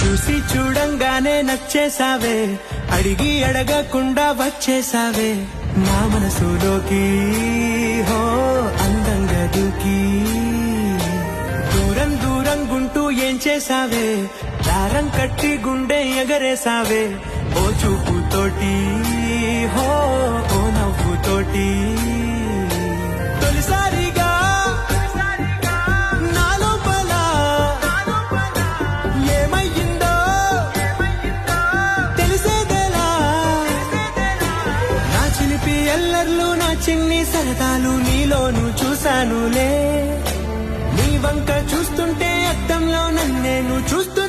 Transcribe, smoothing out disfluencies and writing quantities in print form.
చూసి చూడంగానే నచ్చేసావే, అడిగి అడగకుండా వచ్చేసావే నా మనసులోకి. హో అందంగా దూకి దూరం దూరం గుంటూ ఏం చేసావే, దారం కట్టి గుండె ఎగరేసావే ఓ చూపుతోటి. హో ఓ నవ్వుతోటి తొలిసారిగా నా లోపల ఏమయ్యిందో తెలిసేదేలా. నా చిలిపి ఎల్లర్లు నా చిన్ని సరదాలు నీలోను చూశానులే. నీ వంక చూస్తుంటే అద్దంలో నన్నేను చూస్తూ